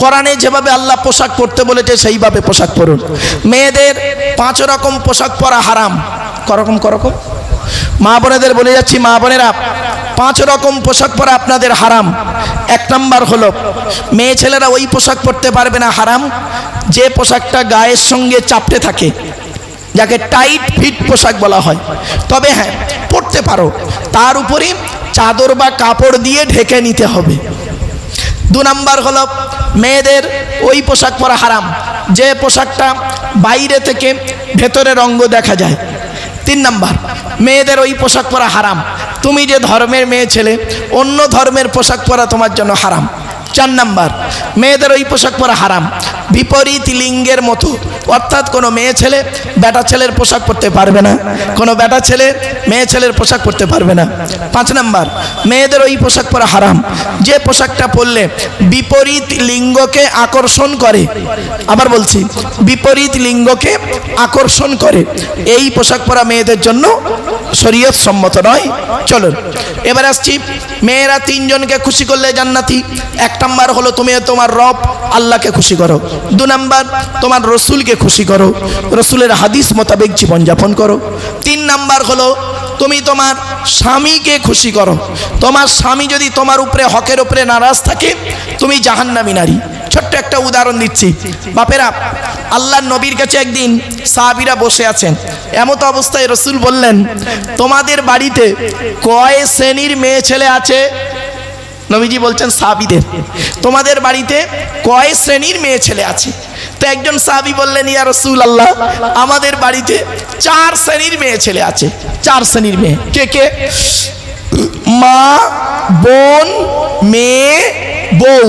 কোরআনে যেভাবে আল্লাহ পোশাক পরতে বলেছে সেইভাবে পোশাক পরুন। মেয়েদের 5 রকম পোশাক পরা হারাম। করকম মা বোনেদের বলে যাচ্ছি, মা বোনেরা 5 রকম পোশাক পরা আপনাদের হারাম। 1 নাম্বার হলো মেয়ে ছেলেরা ওই পোশাক পরতে পারবে না, হারাম, যে পোশাকটা গায়ের সঙ্গে চাপটে থাকে, যাকে টাইট ফিট পোশাক বলা হয়। তবে হ্যাঁ, পরতে পারো, তার উপরে চাদর বা কাপড় দিয়ে ঢেকে নিতে হবে। 2 নাম্বার হলো মেয়েদের ওই পোশাক পরা হারাম যে পোশাকটা বাইরে থেকে ভেতরের অঙ্গ দেখা যায়। 3 নাম্বার মেয়েদের ওই পোশাক পরা হারাম, তুমি যে ধর্মের মেয়ে ছেলে অন্য ধর্মের পোশাক পরা তোমার জন্য হারাম। 4 নাম্বার মেয়েদের ওই পোশাক পরা হারাম বিপরীত লিঙ্গের মতো, অর্থাৎ কোনো মেয়ে ছেলে বেটা ছেলের পোশাক পরতে পারবে না, কোনো বেটা ছেলে মেয়ে ছেলের পোশাক পরতে পারবে না। 5 নাম্বার মেয়েদের ওই পোশাক পরা হারাম যে পোশাকটা পরলে বিপরীত লিঙ্গকে আকর্ষণ করে। আবার বলছি, বিপরীত লিঙ্গকে আকর্ষণ করে, এই পোশাক পরা মেয়েদের জন্য শরীয়ত সম্মত নয়। চলুন এবার আসছি, মেয়েরা 3 জনকে খুশি করলে জান্নাতি। 1 নাম্বার হলো তুমি তোমার রব আল্লাহকে খুশি করো। 2 নাম্বার তোমার রসুলকে খুশি করো, রসুলের হাদিস মোতাবেক জীবনযাপন করো। 3 নাম্বার হলো তুমি তোমার স্বামীকে খুশি করো। তোমার স্বামী যদি তোমার উপরে হকের উপরে নারাজ থাকে, তুমি জাহান্নামী নারী। ছোট্ট একটা উদাহরণ দিচ্ছি বাপেরা, আল্লাহর নবীর কাছে একদিন সাহাবীরা বসে আছেন, এমত অবস্থায় রসুল বললেন, তোমাদের বাড়িতে কয় শ্রেণীর মেয়ে ছেলে আছে? নবীজি বলছেন সাহাবীদের, তোমাদের বাড়িতে কয় শ্রেণীর মেয়ে ছেলে আছে? তো একজন সাহাবী বললেন, ইয়া রাসূলুল্লাহ, আমাদের বাড়িতে 4 শ্রেণীর মেয়ে ছেলে আছে। 4 শ্রেণীর মেয়ে কে কে? মা, বোন, মেয়ে, বউ।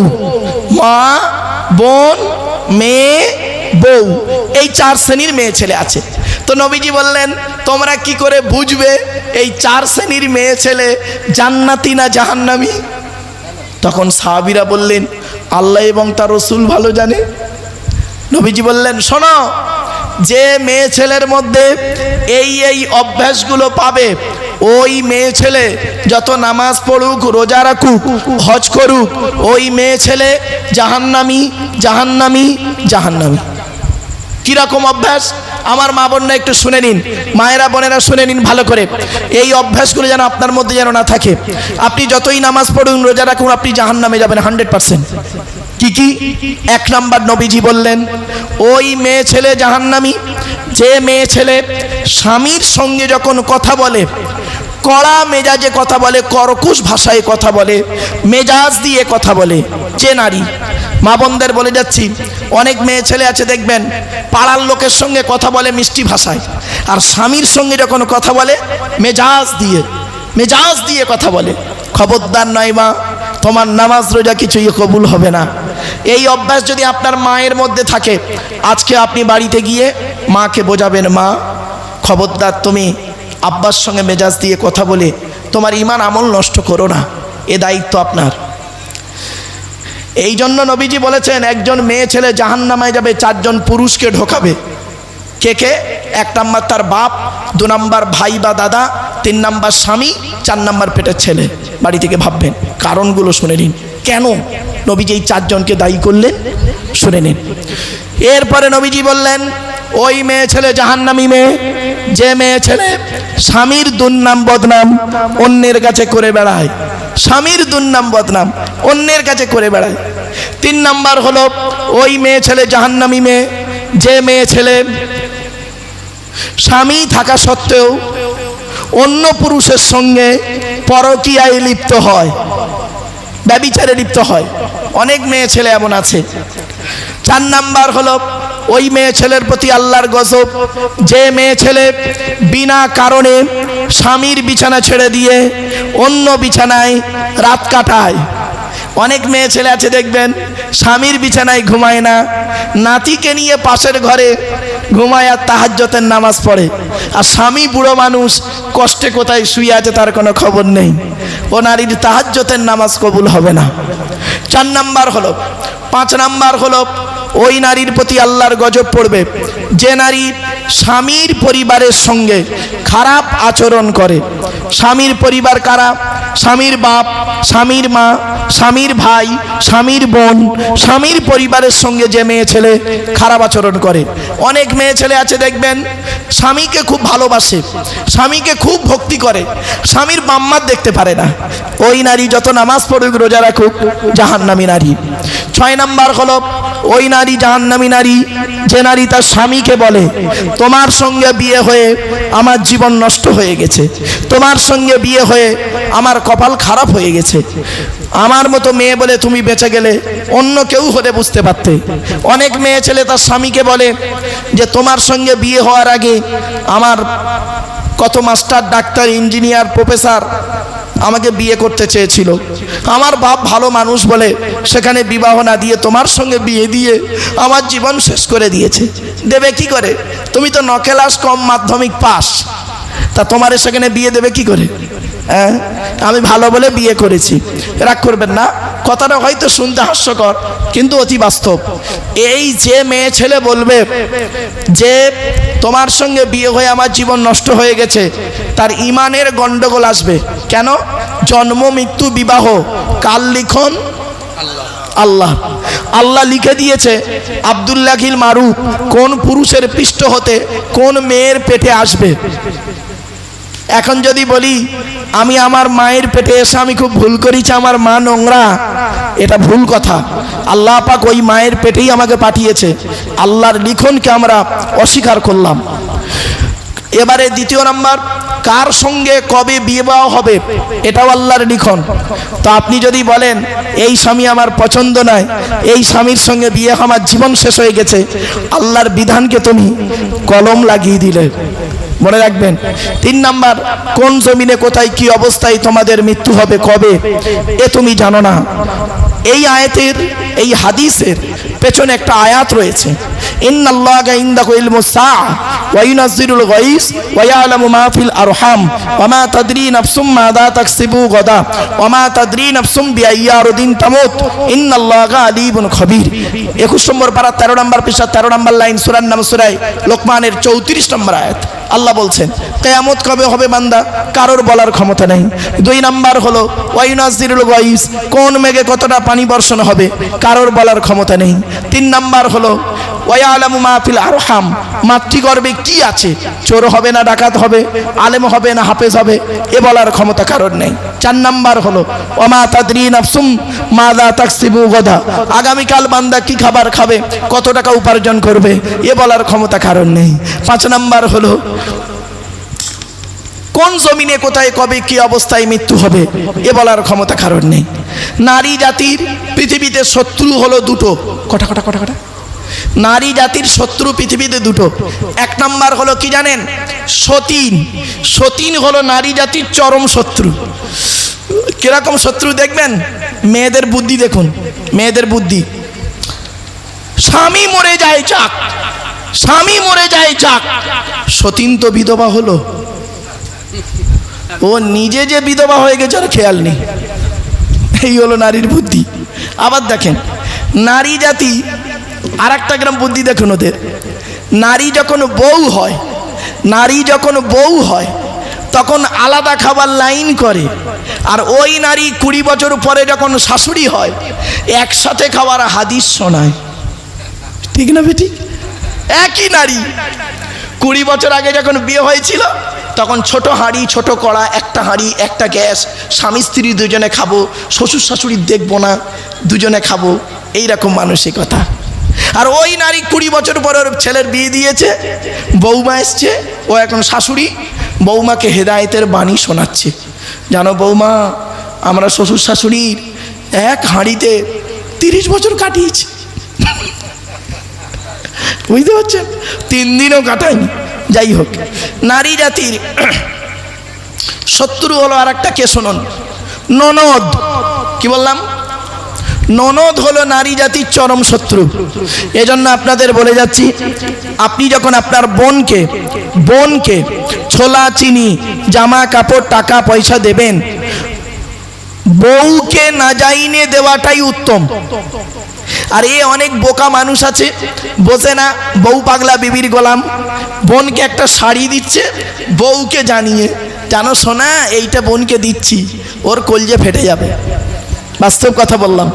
মা, বোন, মেয়ে, বউ, এই 4 শ্রেণীর মেয়ে ছেলে আছে। তো নবীজি বললেন, তোমরা কি করে বুঝবে এই 4 শ্রেণীর মেয়ে ছেলে জান্নাতি না জাহান্নামী? তখন সাহাবীরা বললেন, আল্লাহ এবং তার রসুল ভালো জানে। নবীজি বললেন, শোনো, যে মেয়ে ছেলের মধ্যে এই অভ্যাসগুলো পাবে, ওই মেয়ে ছেলে যত নামাজ পড়ুক, রোজা রাখুক, হজ করুক, ওই মেয়ে ছেলে জাহান্নামী, জাহান্নামী, জাহান্নামী। কিরকম অভ্যাস? আমার মা বোনরা একটু শুনে নিন, মায়েরা বোনেরা শুনে নিন ভালো করে। এই অভ্যাসগুলো যেন আপনার মধ্যে যেন না থাকে। আপনি যতই নামাজ পড়ুন, রোজা রাখুন, আপনি জাহান্নামে যাবেন 100%। কি কি? 1 নাম্বার নবীজি বললেন, ওই মেয়ে ছেলে জাহান্নামী যে মেয়ে ছেলে স্বামীর সঙ্গে যখন কথা বলে, কড়া মেজাজে কথা বলে, কর্কশ ভাষায় কথা বলে, মেজাজ দিয়ে কথা বলে। যে নারী, মা বোনদের বলে যাচ্ছি, অনেক মেয়ে ছেলে আছে দেখবেন পাড়ার লোকের সঙ্গে কথা বলে মিষ্টি ভাষায়, আর স্বামীর সঙ্গে যখন কথা বলে মেজাজ দিয়ে কথা বলে। খবরদার নয় মা, তোমার নামাজ রোজা কিছুই কবুল হবে না। এই অভ্যাস যদি আপনার মায়ের মধ্যে থাকে, আজকে আপনি বাড়িতে গিয়ে মাকে বোঝাবেন, মা খবরদার তুমি আব্বার সঙ্গে মেজাজ দিয়ে কথা বলে তোমার ঈমান আমল নষ্ট করো না, এ দায়িত্ব আপনার। এই জন্য নবীজি বলেছেন, একজন মেয়ে ছেলে জাহান্নামে যাবে 4 জন পুরুষকে ঢোকাবে। কে কে? 1 নাম্বার তার বাপ, 2 নাম্বার ভাই বা দাদা, 3 নাম্বার স্বামী, 4 নাম্বার পেটের ছেলে। বাড়ি থেকে ভাববেন, কারণগুলো শুনে নিন, কেন নবীজি এই 4 জনকে দায়ী করলেন, শুনে নিন। এরপরে নবীজি বললেন, ওই মেয়ে ছেলে জাহান্নামী মেয়ে যে মেয়ে ছেলে স্বামীর দুর্নাম বদনাম অন্যের কাছে করে বেড়ায়, স্বামীর দুর্নাম বদনাম অন্যের কাছে করে বেড়ায়। 3 নাম্বার হলো ওই মেয়ে ছেলে জাহান্নামী মেয়ে যে মেয়ে ছেলে স্বামী থাকা সত্ত্বেও অন্য পুরুষের সঙ্গে পরকীয়ায় লিপ্ত হয়, ব্যভিচারে লিপ্ত হয়। অনেক মেয়ে ছেলে এমন আছে। 4 নাম্বার হলো ওই মেয়ে ছেলের প্রতি আল্লাহর গজব, যে মেয়ে ছেলে বিনা কারণে স্বামীর বিছানা ছেড়ে দিয়ে অন্য বিছানায় রাত কাটায়। অনেক মেয়ে ছেলে আছে দেখবেন স্বামীর বিছানায় ঘুমায় না, নাতিকে নিয়ে পাশের ঘরে ঘুমায় আর তাহাজ্জুদের নামাজ পড়ে, আর স্বামী বুড়ো মানুষ কষ্টে কোথায় শুয়ে আছে তার কোনো খবর নেই। ও নারীর তাহাজ্জুদের নামাজ কবুল হবে না। 4 নাম্বার হলো, 5 নাম্বার হলো ওই নারীর প্রতি আল্লাহর গজব পড়বে যে নারী স্বামীর পরিবারের সঙ্গে খারাপ আচরণ করে। স্বামীর পরিবার কারা? স্বামীর বাপ, স্বামীর মা, স্বামীর ভাই, স্বামীর বোন, স্বামীর পরিবারের সঙ্গে যে মেয়ে ছেলে খারাপ আচরণ করে। অনেক মেয়ে ছেলে আছে দেখবেন স্বামীকে খুব ভালোবাসে, স্বামীকে খুব ভক্তি করে, স্বামীর বাম্মার দেখতে পারে না। ওই নারী যত নামাজ পড়ুক রোজা রাখুক জাহান্নামী নারী। 6 নাম্বার হলো ওই নারী জাহান্নামী নারী যে নারী তার স্বামীকে বলে তোমার সঙ্গে বিয়ে হয়ে আমার জীবন নষ্ট হয়ে গেছে, তোমার সঙ্গে বিয়ে হয়ে আমার কপাল খারাপ হয়ে গেছে, আমার মতো মেয়ে বলে তুমি বেঁচে গেলে, অন্য কেউ হলে বুঝতে পারতে। অনেক মেয়ে ছেলে তার স্বামীকে বলে যে তোমার সঙ্গে বিয়ে হওয়ার আগে আমার কত মাস্টার, ডাক্তার, ইঞ্জিনিয়ার, প্রফেসর আমাকে বিয়ে করতে চেয়েছিল, আমার বাপ ভালো মানুষ বলে সেখানে বিবাহ না দিয়ে তোমার সঙ্গে বিয়ে দিয়ে আমার জীবন শেষ করে দিয়েছে। দেবে কি করে? তুমি তো 9 ক্লাস কম মাধ্যমিক পাস, তা তোমার সেখানে বিয়ে দেবে কি করে? হ্যাঁ, আমি ভালো বলে বিয়ে করেছি। রাগ করবেন না, কথাটা হয়তো শুনতে হাস্যকর কিন্তু অতি বাস্তব। এই যে মেয়ে ছেলে বলবে যে তোমার সঙ্গে বিয়ে হয়ে আমার জীবন নষ্ট হয়ে গেছে, তার ইমানের গন্ডগোল আসবে। কেন? জন্ম মৃত্যু বিবাহ কার লিখন? আল্লাহ। আল্লাহ লিখে দিয়েছে আব্দুল্লাহিল মারুফ কোন পুরুষের পৃষ্ঠ হতে কোন মেয়ের পেটে আসবে। এখন যদি বলি আমি আমার মায়ের পেটে এসে আমি খুব ভুল করেছি, আমার মা নোংরা, এটা ভুল কথা। আল্লাহ পাক ওই মায়ের পেটেই আমাকে পাঠিয়েছে, আল্লাহর লিখনকে আমরা অস্বীকার করলাম। এবারে 2 নাম্বার, কার সঙ্গে কবে বিবাহ হবে এটাও আল্লাহর লিখন। তো আপনি যদি বলেন এই স্বামী আমার পছন্দ নয়, এই স্বামীর সঙ্গে বিয়ে আমার জীবন শেষ হয়ে গেছে, আল্লাহর বিধানকে তুমি কলম লাগিয়ে দিলে। মনে রাখবেন। 3 নাম্বার, কোন জমিনে কোথায় কি অবস্থায় তোমাদের মৃত্যু হবে কবে এ তুমি জানো না। এই আয়াতের, এই হাদিসের পেছনে একটা আয়াত রয়েছে, ইন্নাল্লাহা ইনদাহু ইলমুস সাআ ওয়া ইউনাজ্জিলুল গায়স ওয়া ইয়ালামু মা ফিল আরহাম ওয়া মা তাদরি নাফসুম মাযা তাকসিবু গাদা ওয়া মা তাদরি নাফসুম বিআইয়ি আরদিন তামুত ইন্নাল্লাহা আলিমুন খবীর। 21 নম্বর পারা 13 নম্বর পৃষ্ঠা 13 নম্বর লাইন, সূরার নাম সূরা লোকমানের 34 নম্বর আয়াত। আল্লাহ বলছেন কিয়ামত কবে হবে বান্দা কারোর বলার ক্ষমতা নেই। 2 নাম্বার হলো ওয়া ইউনাজ্জিলুল গায়স, কোন মেঘে কতটা পানি বর্ষণ হবে কারোর বলার ক্ষমতা নেই। 3 নাম্বার হলো ওয়া ইয়ালামু মা ফিল আরহাম, মাতৃগর্ভে কি আছে, চোর হবে না ডাকাত হবে, আলেম হবে না হাফেজ হবে, এ বলার ক্ষমতা কারোর নেই। 4 নাম্বার হলো ওয়া মা তাদরি নাফসুম মাযা তাকসিবু গাদা, আগামীকাল বান্দা কি খাবার খাবে, কত টাকা উপার্জন করবে, এ বলার ক্ষমতা কারোর নেই। 5 নাম্বার হলো কোন জমিনে কোথায় কবে কি অবস্থায় মৃত্যু হবে এ বলার ক্ষমতা কারোর নেই। নারী জাতির পৃথিবীতে শত্রু হলো 2টো। কটা কটা কটা কটা নারী জাতির শত্রু পৃথিবীতে 2টো। 1 নাম্বার হলো কি জানেন? সতীন। সতীন হলো নারী জাতির চরম শত্রু। কিরকম শত্রু দেখবেন? মেয়েদের বুদ্ধি দেখুন, মেয়েদের বুদ্ধি। স্বামী মরে যায় যাক, স্বামী মরে যায় যাক, সতীন তো বিধবা হলো, ও নিজে যে বিধবা হয়ে গেছে আর খেয়াল নেই। এই হলো নারীর বুদ্ধি। আবার দেখেন নারী জাতি আর একটা গ্রাম বুদ্ধি দেখুন ওদের। নারী যখন বউ হয়, নারী যখন বউ হয় তখন আলাদা খাবার লাইন করে, আর ওই নারী 20 বছর পরে যখন শাশুড়ি হয় একসাথে খাবার হাদিস শোনায়। ঠিক না বেটি? একই নারী 20 বছর আগে যখন বিয়ে হয়েছিল তখন ছোট হাঁড়ি ছোট কড়া, একটা হাঁড়ি একটা গ্যাস, স্বামী স্ত্রী দুজনে খাবো, শ্বশুর শাশুড়ি দেখবো না, দুজনে খাবো, এইরকম মানসিকতা। আর ওই নারী 20 বছর পর ওর ছেলের বিয়ে দিয়েছে, বৌমা এসছে, ও এখন শাশুড়ি, বৌমাকে হেদায়েতের বাণী শোনাচ্ছে। জানো বৌমা, আমরা শ্বশুর শাশুড়ির এক হাঁড়িতে 30 বছর কাটিয়েছি। বুঝতে পারছেন? 3 দিনও কাটায়নি। যাই হোক, নারী জাতির শত্রু হলো আর একটা, কে শুনুন, ননদ। কি বললাম? ননদ হলো নারী জাতির চরম শত্রু। এজন্য আপনাদের বলে যাচ্ছি, আপনি যখন আপনার বোনকে ছোলা চিনি জামা কাপড় টাকা পয়সা দেবেন, বউকে না জাইনে দেওয়াটাই উত্তম। আর এ অনেক বোকা মানুষ আছে, বোঝে না বউ পাগলা বিবির গোলাম। বোনকে একটা শাড়ি দিচ্ছে, বউকে জানিয়ে, জানো সোনা এইটা বোনকে দিচ্ছি, ওর কলজে ফেটে যাবে। বাস্তব কথা বললাম।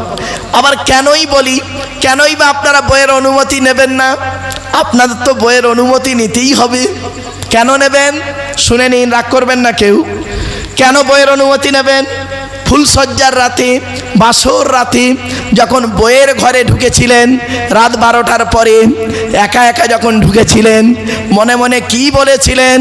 আবার কেনই বলি, কেনই বা আপনারা বইয়ের অনুমতি নেবেন না? আপনাদের তো বইয়ের অনুমতি নিতেই হবে। কেন নেবেন শুনে নিন, রাগ করবেন না কেউ। কেন বইয়ের অনুমতি নেবেন? ফুলসজ্জার রাতে, বাসর রাতে যখন বইয়ের ঘরে ঢুকেছিলেন, রাত 12টার পরে একা একা যখন ঢুকেছিলেন, মনে মনে কি বলেছিলেন?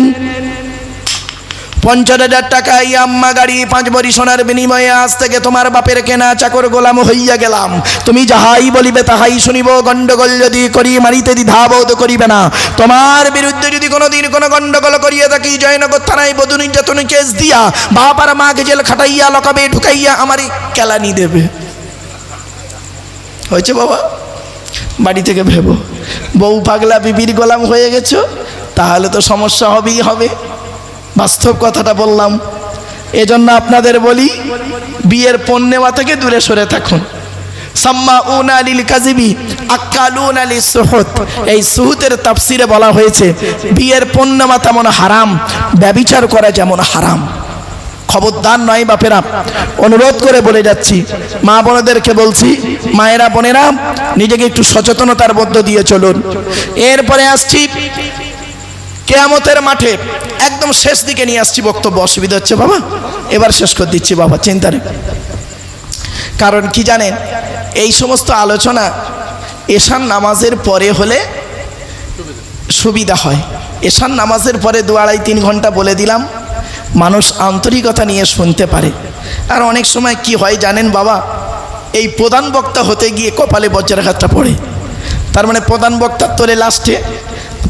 50,000 টাকা এই আম্মা গাড়ি 5 ভরি সোনার বিনিময়ে আজ থেকে তোমার বাপের কেনা চাকর গোলাম হইয়া গেলাম। তুমি যাহাই বলিবে তাহাই শুনিব, গন্ডগোল যদি করি মারিতে দ্বিধাবোধ করিবে না। তোমার বিরুদ্ধে যদি কোনোদিন কোনো গন্ডগোল করিয়া থাকি, জয়নগর থানায় বধূ নির্যাতন কেস দিয়া বাপ আর মাকে জেল খাটাইয়া লকাবে ঢুকাইয়া আমারই কেলানি দেবে। হয়েছে বাবা? বাড়ি থেকে ভেবো, বউ পাগলা বিবির গোলাম হয়ে গেছো, তাহলে তো সমস্যা হবেই হবে। বাস্তব কথাটা বললাম। এজন্য আপনাদের বলি, বিয়ের পণ্যেওয়া থেকে দূরে সরে থাকুন। সাম্মাউনা লিল কাযিবি আকালুনা লিসসুহুত, এই সুহুতের তাফসিরে বলা হয়েছে বিয়ের পণ্যেওয়া তেমন হারাম, ব্যভিচার করা যেমন হারাম। খবরদার নয় বাপেরা, অনুরোধ করে বলে যাচ্ছি, মা বোনেদেরকে বলছি, মায়েরা বোনেরা নিজেকে একটু সচেতনতার মধ্য দিয়ে চলুন। এরপরে আসছি কিয়ামতের মাঠে, একদম শেষ দিকে নিয়ে আসছি বক্তব্য। অসুবিধা হচ্ছে বাবা? এবার শেষ করে দিচ্ছি বাবা, চিন্তা নেই। কারণ কি জানেন, এই সমস্ত আলোচনা এশার নামাজের পরে হলে সুবিধা হয়। এশার নামাজের পরে 2-2.5-3 ঘন্টা বলে দিলাম, মানুষ আন্তরিকতা নিয়ে শুনতে পারে। আর অনেক সময় কি হয় জানেন বাবা, এই প্রধান বক্তা হতে গিয়ে কপালে বজ্রাঘাতটা পড়ে। তার মানে প্রধান বক্তার তোলে লাস্টে,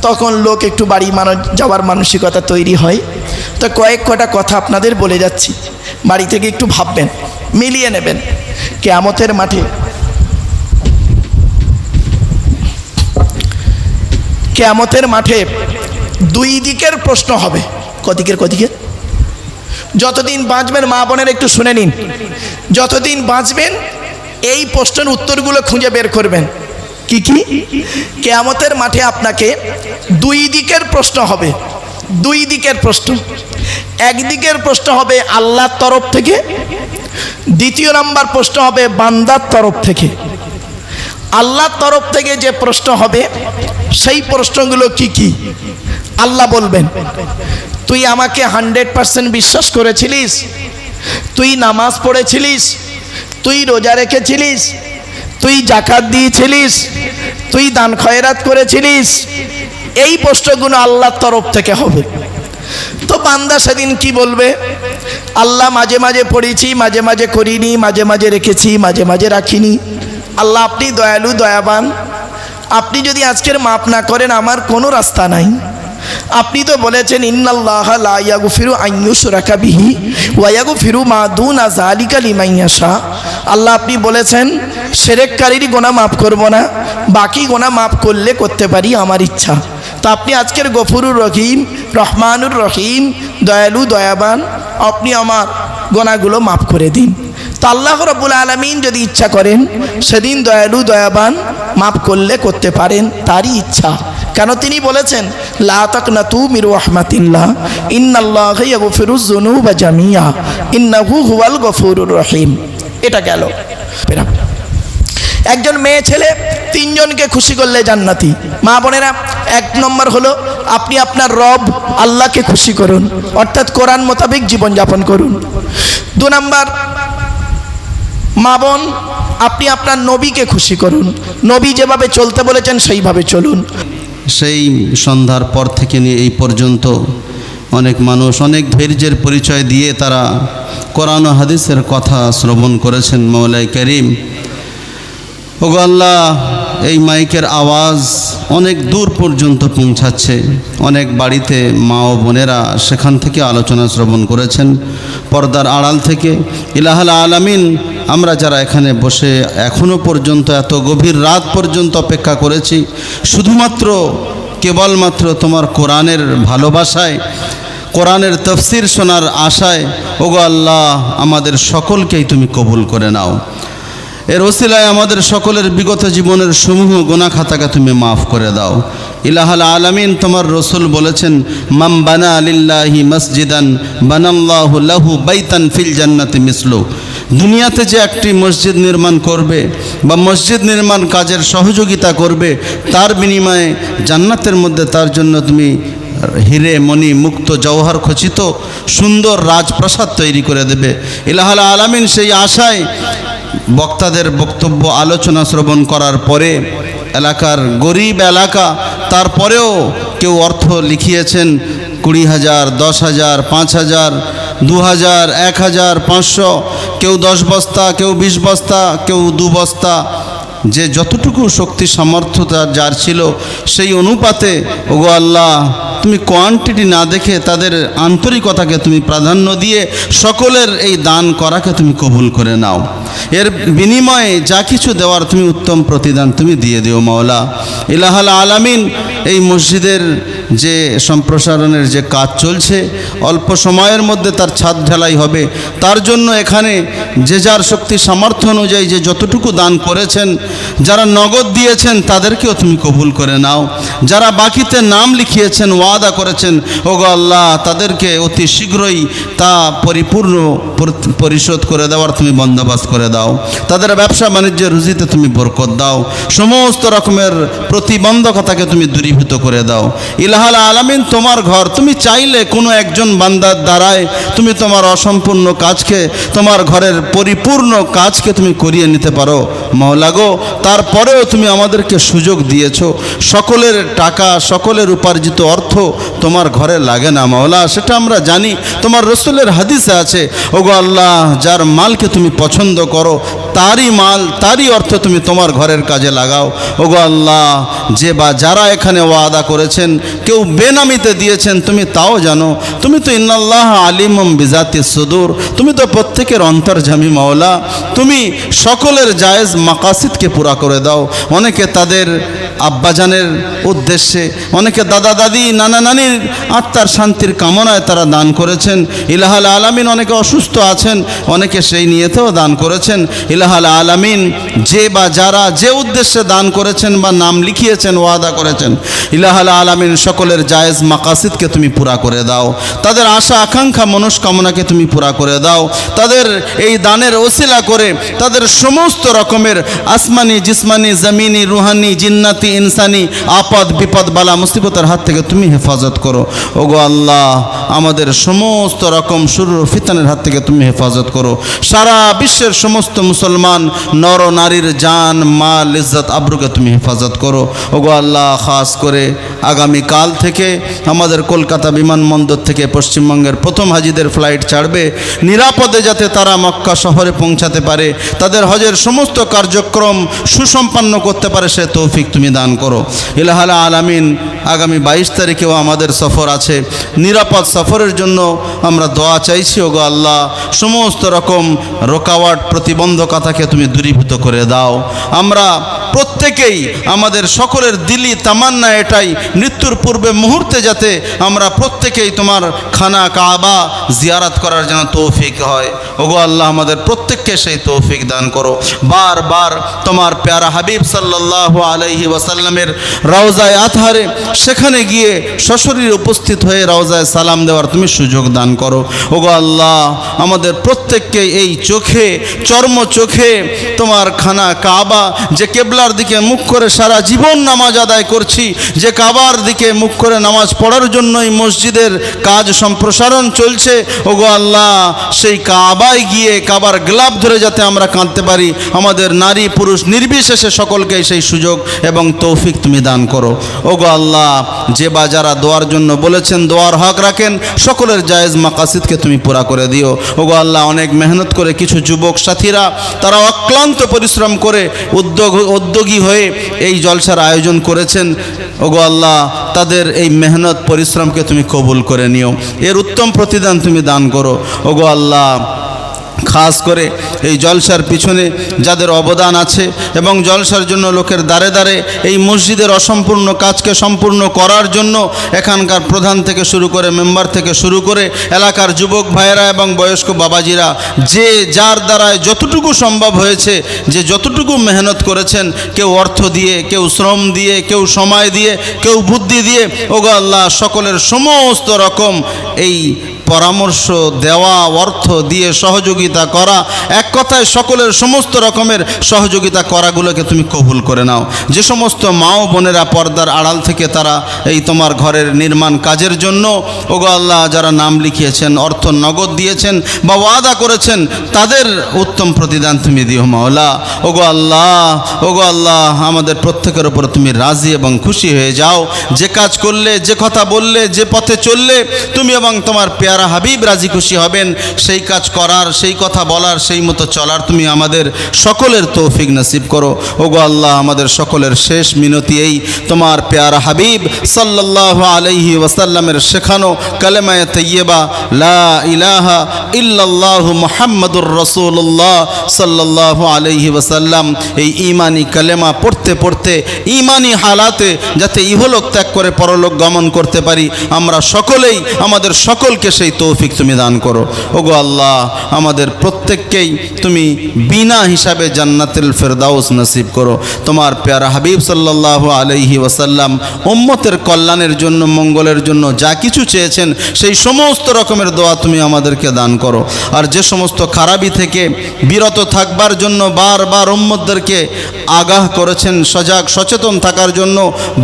তখন লোক একটু বাড়ি যাওয়ার মানসিকতা তৈরি হয়। তো কয়েকটা কথা আপনাদের বলে যাচ্ছি, বাড়ি থেকে একটু ভাববেন, মিলিয়ে নেবেন। কিয়ামতের মাঠে, কিয়ামতের মাঠে 2 দিকের প্রশ্ন হবে। কদিকের? যতদিন বাঁচবেন মা বোনের একটু শুনে নিন, যতদিন বাঁচবেন এই প্রশ্নের উত্তরগুলো খুঁজে বের করবেন। কি কি? কিয়ামতের মাঠে আপনাকে 2 দিকের প্রশ্ন হবে। 2 দিকের প্রশ্ন। একদিকের প্রশ্ন হবে আল্লাহর তরফ থেকে, দ্বিতীয় নাম্বার প্রশ্ন হবে বান্দার তরফ থেকে। আল্লাহর তরফ থেকে যে প্রশ্ন হবে, সেই প্রশ্নগুলো কি কি আল্লাহ বলবেন, তুই আমাকে 100% বিশ্বাস করেছিলিস? তুই নামাজ পড়েছিলিস? তুই রোজা রেখেছিলিস? তুই জাকাত দিয়েছিলিস? তুই দান খয়রাত করেছিলিস? এই প্রশ্নগুলো আল্লাহর তরফ থেকে হবে। তো বান্দা সেদিন কি বলবে? আল্লাহ মাঝে মাঝে পড়েছি, মাঝে মাঝে করিনি, মাঝে মাঝে রেখেছি, মাঝে মাঝে রাখিনি। আল্লাহ আপনি দয়ালু, দয়াবান, আপনি যদি আজকের মাফ না করেন আমার কোনো রাস্তা নাই। আপনি তো বলেছেন ইন্নাল্লাহা লা ইয়াগফিরু আন ইউশরাকা বিহি ওয়া ইয়াগফিরু মা দুনা যালিকা লিমান ইয়াশা। আল্লাহ আপনি বলেছেন শিরককারীর গুনাহ মাফ করব না, বাকি গুনাহ মাফ করলে করতে পারি আমার ইচ্ছা। তো আপনি আজকের গফুরুর রহিম, রহমানুর রহিম, দয়ালু দয়াবান, আপনি আমার গুনাহগুলো মাফ করে দিন। তো আল্লাহ রাব্বুল আলামিন যদি ইচ্ছা করেন সেদিন দয়ালু দয়াবান মাফ করলে করতে পারেন, তারই ইচ্ছা। কেন তিনি বলেছেন লা তাকনাতু মির রাহমাতিল্লাহ ইন্নাল্লাহা ইয়াগফিরুয যুনুবা জামিআ ইন্নাহু হুয়াল গফুরুর রহিম। এটা গেল। একজন মেয়ে ছেলে 3 জনকে খুশি করলে জান্নাতি। মা বোনেরা, 1 নম্বর হলো আপনি আপনার রব আল্লাহকে খুশি করুন, অর্থাৎ কোরআন মোতাবেক জীবনযাপন করুন। 2 নম্বর, মা বোন আপনি আপনার নবীকে খুশি করুন, নবী যেভাবে চলতে বলেছেন সেইভাবে চলুন। সেই সন্ধ্যার পর থেকে নিয়ে এই পর্যন্ত অনেক মানুষ অনেক ধৈর্যের পরিচয় দিয়ে তারা কোরআন ও হাদিসের কথা শ্রবণ করেছেন। মওলাই করিম, ওগো আল্লাহ, এই মাইকের আওয়াজ অনেক দূর পর্যন্ত পৌঁছাচ্ছে। অনেক বাড়িতে মা ও বোনেরা সেখান থেকে আলোচনা শ্রবণ করেছেন, পর্দার আড়াল থেকে। ইলাহুল আলামিন, আমরা যারা এখানে বসে এখনও পর্যন্ত এত গভীর রাত পর্যন্ত অপেক্ষা করেছি শুধুমাত্র কেবলমাত্র তোমার কোরআনের ভালোবাসায়, কোরআনের তাফসীর শোনার আশায়, ওগো আল্লাহ আমাদের সকলকেই তুমি কবুল করে নাও। এর ওসিলায় আমাদের সকলের বিগত জীবনের সমূহ গুনাহ খাতাকে তুমি মাফ করে দাও। ইলাহাল আলামিন, তোমার রসুল বলেছেন, মাম বানা লিল্লাহি মসজিদান বানাল্লাহু লাহু বাইতান ফিল জান্নাতি মিসলু। দুনিয়াতে যে একটি মসজিদ নির্মাণ করবে বা মসজিদ নির্মাণ কাজের সহযোগিতা করবে, তার বিনিময়ে জান্নাতের মধ্যে তার জন্য তুমি হিরে মণি মুক্ত জওহর খচিত সুন্দর রাজপ্রাসাদ তৈরি করে দেবে। ইলাহাল আলামিন, সেই আশায় বক্তাদের বক্তব্য আলোচনা শ্রবণ করার পরে এলাকার গরিব এলাকা, তারপরেও কেউ অর্থ লিখিয়েছেন 20,000, 10,000, 5,000, 2,000, 1,000, 500, কেউ 10 বস্তা, কেউ 20 বস্তা, কেউ 2 বস্তা, যে যতটুকু শক্তি সামর্থ্য যার ছিল সেই অনুপাতে ওগো আল্লাহ, তুমি কোয়ান্টিটি না দেখে তাদের আন্তরিকতাকে তুমি প্রাধান্য দিয়ে সকলের এই দান করাকে তুমি কবুল করে নাও। এর বিনিময়ে যা কিছু দেওয়ার তুমি উত্তম প্রতিদান তুমি দিয়ে দিও মাওলা। ইলাহাল আলামিন, এই মসজিদের যে সম্প্রসারণের যে কাজ চলছে, অল্প সময়ের মধ্যে তার ছাদ ঢালাই হবে, তার জন্য এখানে যে যার শক্তি সামর্থ্য অনুযায়ী যে যতটুকু দান করেছেন, যারা নগদ দিয়েছেন তাদেরকেও তুমি কবুল করে নাও। যারা বাকিতে নাম লিখিয়েছেন, ওয়াদা করেছেন, ওগো আল্লাহ, তাদেরকে অতি শীঘ্রই তা পরিপূর্ণ পরিশোধ করে দেওয়ার তুমি বন্দোবস্ত করে দাও। তাদের ব্যবসা বাণিজ্যের রুজিতে তুমি বরকত দাও। সমস্ত রকমের প্রতিবন্ধকতাকে তুমি দূরীভূত করে দাও। ইলাহাল আলামিন, তোমার ঘর, তুমি চাইলে কোনো একজন বান্দার দ্বারায় তুমি তোমার অসম্পূর্ণ কাজকে, তোমার ঘরের পরিপূর্ণ কাজকে তুমি করিয়ে নিতে পারো মাওলা গো। তারপরেও তুমি আমাদেরকে সুযোগ দিয়েছো। সকলের টাকা, সকলের উপার্জিত অর্থ তোমার ঘরে লাগে না মাওলা, সেটা আমরা জানি। তোমার রসুলের হাদিসে আছে, ওগো আল্লাহ, যার মালকে তুমি পছন্দ করো তারই মাল, তারই অর্থ তুমি তোমার ঘরের কাজে লাগাও। ওগো আল্লাহ, যে বা যারা এখানে ওয়াদা করেছেন, কেউ বেনামিতে দিয়েছেন, তুমি তাও জানো। তুমি তো ইন্নাল্লাহ আলিমুম বিজাতি সুদূর, তুমি তো প্রত্যেকের অন্তর্যামী মাওলা। তুমি সকলের জায়েজ মাকাসিদকে পুরা করে দাও। অনেকে তাদের আব্বাজানের উদ্দেশ্যে, অনেকে দাদা দাদি নানা নানির আত্মার শান্তির কামনায় তারা দান করেছেন। ইলাহাল আলামিন, অনেকে অসুস্থ আছেন, অনেকে সেই নিয়েতেও দান করেছেন। ইলাহাল আলামিন, যে বা যারা যে উদ্দেশ্যে দান করেছেন বা নাম লিখিয়েছেন, ওয়াদা করেছেন, ইলাহাল আলামিন, সকলের জায়েজ মাকাসিদকে তুমি পুরা করে দাও। তাদের আশা আকাঙ্ক্ষা মনস্কামনাকে তুমি পুরা করে দাও। তাদের এই দানের ওসিলা করে তাদের সমস্ত রকমের আসমানি, জিসমানি, জমিনি, রুহানি, জিন্নাতি, ইনসানি আপদ বিপদ বালা মুসিবতের হাত থেকে তুমি হেফাজত করো। ওগো আল্লাহ, আমাদের সমস্ত রকম শুরু ফিতনার হাত থেকে তুমি হেফাজত করো। সারা বিশ্বের সমস্ত মুসলমান নর নারীর জান, মাল, ইজ্জত, আবরুকে তুমি হেফাজত করো। ওগো আল্লাহ, খাস করে আগামীকাল থেকে আমাদের কলকাতা বিমানবন্দর থেকে পশ্চিমবঙ্গের প্রথম হাজিদের ফ্লাইট ছাড়বে, নিরাপদে যাতে তারা মক্কা শহরে পৌঁছাতে পারে, তাদের হজের সমস্ত কার্যক্রম সুসম্পন্ন করতে পারে, সে তৌফিক তুমি দান করো। ইলাহাল আলামিন, আগামী 22 তারিখেও আমাদের সফর আছে। নিরাপদ সফরের জন্য আমরা দোয়া চাইছি। ওগো আল্লাহ, সমস্ত রকম রোকাওয়াট, প্রতিবন্ধকতাকে তুমি দূরীভূত করে দাও। আমরা প্রত্যেকেই, আমাদের সকলের দিলি তামান্না এটাই, মৃত্যুর পূর্বে মুহূর্তে যাতে আমরা প্রত্যেকেই তোমার খানা কাবা জিয়ারত করার জন্য তৌফিক হয়। ওগো আল্লাহ, আমাদের প্রত্যেককে সেই তৌফিক দান করো। বারবার তোমার প্যারা হাবিব সাল্লাল্লাহু আলাইহি ওয়াসাল্লামের রওজায়ে আতহারে, সেখানে গিয়ে সশরীরে উপস্থিত হয়ে রওজায়ে সালাম দেওয়ার তুমি সুযোগ দান করো। ওগো আল্লাহ, আমাদের প্রত্যেককে এই চোখে, চর্ম চোখে তোমার খানা কাবা, যে কেবলার দিকে মুখ করে সারা জীবন নামাজ আদায় করছি, যে কাবার দিকে মুখ করে নামাজ পড়ার জন্যই মসজিদের কাজ সম্প্রসারণ চলছে, ওগো আল্লাহ, সেই কাবায় গিয়ে কাবার গ্লাভ ধরে যাতে আমরা কাঁদতে পারি, আমাদের নারী পুরুষ নির্বিশেষে সকলকে সেই সুযোগ এবং তৌফিক তুমি দান করো। ওগো আল্লাহ, যে বা যারা দোয়ার জন্য বলেছেন, দোয়ার হক রাখেন, সকলের জায়েজ মাকাসিদকে তুমি পুরা করে দিও। ওগো আল্লাহ, অনেক মেহনত করে কিছু যুবক সাথীরা তারা অক্লান্ত পরিশ্রম করে উদ্যোগী হয়ে এই জলসার আয়োজন করেছেন। ওগো আল্লাহ, তাদের এই মেহনত পরিশ্রমকে তুমি কবুল করে নিও, এর উত্তম প্রতিদান তুমি দান করো। ওগো আল্লাহ, খাস করে এই জলসার পিছনে যাদের অবদান আছে এবং জলসার জন্য লোকের দ্বারে দ্বারে এই মসজিদের অসম্পূর্ণ কাজকে সম্পূর্ণ করার জন্য এখানকার প্রধান থেকে শুরু করে মেম্বার থেকে শুরু করে এলাকার যুবক ভাইয়েরা এবং বয়স্ক বাবাজিরা যে যার দ্বারায় যতটুকু সম্ভব হয়েছে, যে যতটুকু মেহনত করেছেন, কেউ অর্থ দিয়ে, কেউ শ্রম দিয়ে, কেউ সময় দিয়ে, কেউ বুদ্ধি দিয়ে, ওগো আল্লাহ সকলের সমস্ত রকম এই পরামর্শ দেওয়া, অর্থ দিয়ে সহযোগিতা করা, এক কথায় সকলের সমস্ত রকমের সহযোগিতা করাগুলোকে তুমি কবুল করে নাও। যে সমস্ত মা ও বোনেরা পর্দার আড়াল থেকে তারা এই তোমার ঘরের নির্মাণ কাজের জন্য ওগো আল্লাহ যারা নাম লিখিয়েছেন, অর্থ নগদ দিয়েছেন বা ওয়াদা করেছেন, তাদের উত্তম প্রতিদান তুমি দিও মাওলা। ওগো আল্লাহ আমাদের প্রত্যেকের ওপর তুমি রাজি এবং খুশি হয়ে যাও। যে কাজ করলে, যে কথা বললে, যে পথে চললে তুমি এবং তোমার পেয়ারা হাবিব রাজি খুশি হবেন, সেই কাজ করার, সেই কথা বলার, সেই মতো চলার তুমি আমাদের সকলের তৌফিক নসিব করো। ওগো আল্লাহ আমাদের সকলের শেষ মিনতি এই তোমার পেয়ারা হাবিব সাল্লাল্লাহু আলাইহি ওয়াসাল্লামের শেখানো কালেমায়ে তাইয়্যিবা লা ইলাহা ইল্লাল্লাহু মুহাম্মাদুর রাসূলুল্লাহ সাল্লাল্লাহু আলাইহি ওয়াসাল্লাম, এই ঈমানি কালেমা পড়তে পড়তে ঈমানি হালাতে যাতে ইহলোক ত্যাগ করে পরলোক গমন করতে পারি, আমরা সকলেই, আমাদের সকলকে সেই তৌফিক তুমি দান করো। ওগো আল্লাহ আমাদের প্রত্যেককেই তুমি বিনা হিসাবে জান্নাতুল ফেরদাউস নসিব করো। তোমার প্যারা হাবিব সাল্লাল্লাহু আলাইহি ওয়াসাল্লাম উম্মতের কল্যাণের জন্য, মঙ্গলের জন্য যা কিছু চেয়েছেন সেই সমস্ত রকমের দোয়া তুমি আমাদেরকে দান করো। আর যে সমস্ত খারাপি থেকে বিরত থাকবার জন্য বারবার উম্মতদেরকে আগাহ করেছেন, সজাগ সচেতন থাকার জন্য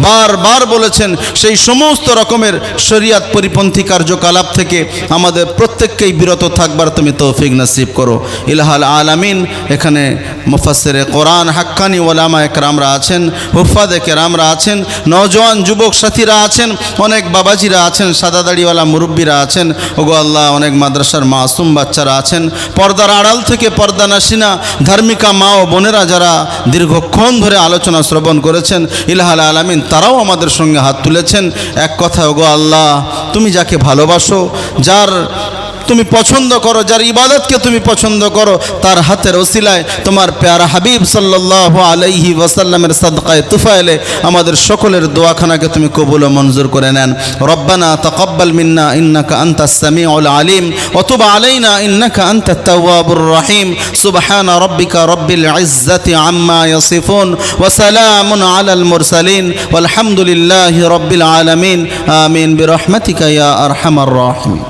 বারবার বলেছেন, সেই সমস্ত রকমের শরিয়াত পরিপন্থী কার্যকলাপ থেকে আমাদের প্রত্যেককেই বিরত থাকবার তুমি তৌফিক নসিব করো। ইলাহাল আলামিন। এখানে মুফাসসিরে কোরআন, হাক্কানি ওলামা একরামরা আছেন, হুফাদে কেরামরা আছেন, নওজোয়ান যুবক সাথীরা আছেন, অনেক বাবাজিরা আছেন, সাদা দাড়িওয়ালা মুরব্বীরা আছেন। ওগো আল্লাহ অনেক মাদ্রাসার মাসুম বাচ্চারা আছেন, পর্দার আড়াল থেকে পর্দানাসিনা ধার্মিকা মা ও বোনেরা যারা দীর্ঘক্ষণ ধরে আলোচনা শ্রবণ করেছেন, ইলাহাল আলামিন তারাও আমাদের সঙ্গে হাত তুলেছেন। এক কথা ওগো আল্লাহ তুমি যাকে ভালোবাসো, যার তুমি পছন্দ করো, যার ইবাদতকে তুমি পছন্দ করো, তার হাতের ওসিলায় তোমার প্যারা হাবিব সাল্লাল্লাহু আলাইহি ওয়াসাল্লামের সাদকায়ে তুফাইলে আমাদের সকলের দোয়াখানাকে তুমি কবুল ও মঞ্জুর করে নেন। রব্বানা তাকাব্বাল মিন্না ইন্নাকা আনতাস সামিউল আলিম ওয়া তুব আলাইনা ইন্নাকা আনতাত তাওয়াবুর রহিম। সুবহানা রাব্বিকা রাব্বিল ইজ্জাতি আম্মা ইয়াসিফুন ওয়া সালামুন আলাল মুরসালিন ওয়াল হামদুলিল্লাহি রাব্বিল আলামিন। আমিন বিরহমাতিকা ইয়া আরহামার রাহিমিন।